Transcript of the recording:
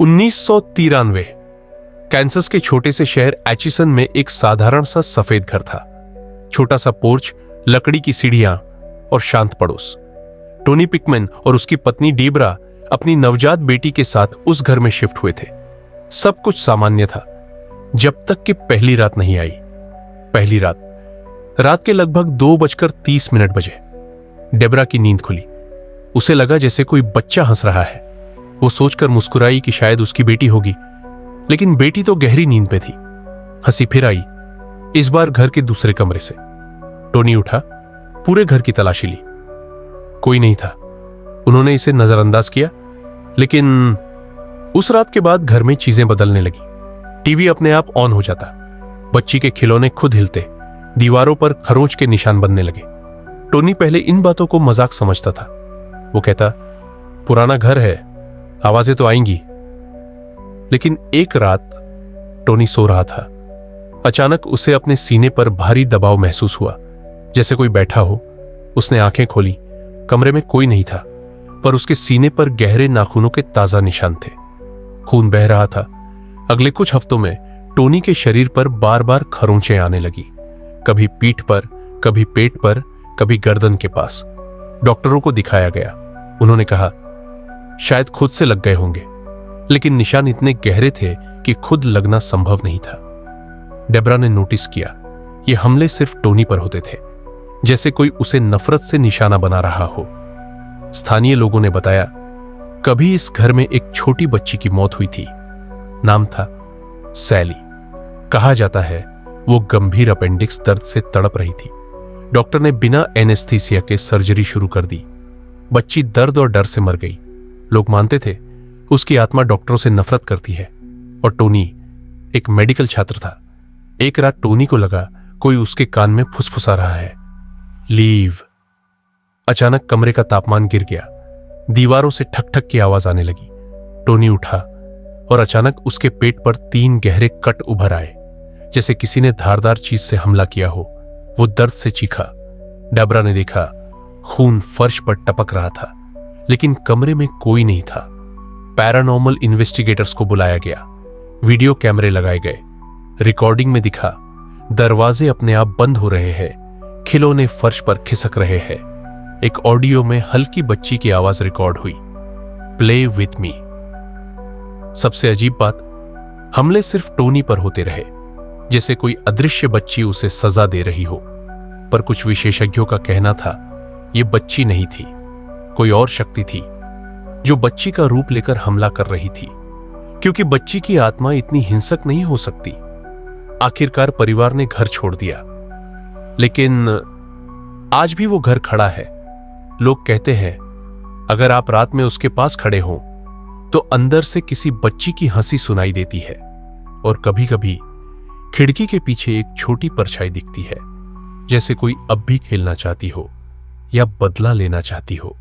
1993 Kansas के छोटे से शहर एचिसन में एक साधारण सा सफेद घर था। छोटा सा पोर्च, लकड़ी की सीढ़ियां और शांत पड़ोस। टोनी पिकमैन और उसकी पत्नी डेब्रा अपनी नवजात बेटी के साथ उस घर में शिफ्ट हुए थे। सब कुछ सामान्य था जब तक कि पहली रात नहीं आई। पहली रात के लगभग 2:30 बजे डेब्रा की नींद खुली। उसे लगा जैसे कोई बच्चा हंस रहा है। वो सोचकर मुस्कुराई कि शायद उसकी बेटी होगी, लेकिन बेटी तो गहरी नींद में थी। हंसी फिर आई, इस बार घर के दूसरे कमरे से। टोनी उठा, पूरे घर की तलाशी ली। कोई नहीं था। उन्होंने इसे नजरअंदाज किया, लेकिन उस रात के बाद घर में चीजें बदलने लगी। टीवी अपने आप ऑन हो जाता, बच्ची के खिलौने खुद हिलते, दीवारों पर खरोंच के निशान बनने लगे। टोनी पहले इन बातों को मजाक समझता था। वो कहता, पुराना घर है, आवाजें तो आएंगी। लेकिन एक रात टोनी सो रहा था। अचानक उसे अपने सीने पर भारी दबाव महसूस हुआ, जैसे कोई बैठा हो। उसने आंखें खोली। कमरे में कोई नहीं था, पर उसके सीने पर गहरे नाखूनों के ताजा निशान थे। खून बह रहा था। अगले कुछ हफ्तों में टोनी के शरीर पर बार बार खरोंचें आने लगी, कभी पीठ पर, कभी पेट पर, कभी गर्दन के पास। डॉक्टरों को दिखाया गया। उन्होंने कहा शायद खुद से लग गए होंगे, लेकिन निशान इतने गहरे थे कि खुद लगना संभव नहीं था। डेब्रा ने नोटिस किया ये हमले सिर्फ टोनी पर होते थे, जैसे कोई उसे नफरत से निशाना बना रहा हो। स्थानीय लोगों ने बताया कभी इस घर में एक छोटी बच्ची की मौत हुई थी। नाम था सैली। कहा जाता है वो गंभीर अपेंडिक्स दर्द से तड़प रही थी। डॉक्टर ने बिना एनेस्थीसिया के सर्जरी शुरू कर दी। बच्ची दर्द और डर से मर गई। लोग मानते थे उसकी आत्मा डॉक्टरों से नफरत करती है। और टोनी एक मेडिकल छात्र था। एक रात टोनी को लगा कोई उसके कान में फुसफुसा रहा है, लीव। अचानक कमरे का तापमान गिर गया। दीवारों से ठक ठक की आवाज आने लगी। टोनी उठा और अचानक उसके पेट पर 3 गहरे कट उभर आए, जैसे किसी ने धारदार चीज से हमला किया हो। वो दर्द से चीखा। डेब्रा ने देखा खून फर्श पर टपक रहा था, लेकिन कमरे में कोई नहीं था। पैरानॉर्मल इन्वेस्टिगेटर्स को बुलाया गया। वीडियो कैमरे लगाए गए। रिकॉर्डिंग में दिखा दरवाजे अपने आप बंद हो रहे हैं, खिलौने फर्श पर खिसक रहे हैं। एक ऑडियो में हल्की बच्ची की आवाज रिकॉर्ड हुई, प्ले विथ मी। सबसे अजीब बात, हमले सिर्फ टोनी पर होते रहे, जैसे कोई अदृश्य बच्ची उसे सजा दे रही हो। पर कुछ विशेषज्ञों का कहना था यह बच्ची नहीं थी, कोई और शक्ति थी जो बच्ची का रूप लेकर हमला कर रही थी, क्योंकि बच्ची की आत्मा इतनी हिंसक नहीं हो सकती। आखिरकार परिवार ने घर छोड़ दिया, लेकिन आज भी वो घर खड़ा है। लोग कहते हैं अगर आप रात में उसके पास खड़े हो तो अंदर से किसी बच्ची की हंसी सुनाई देती है, और कभी कभी खिड़की के पीछे एक छोटी परछाई दिखती है, जैसे कोई अब भी खेलना चाहती हो या बदला लेना चाहती हो।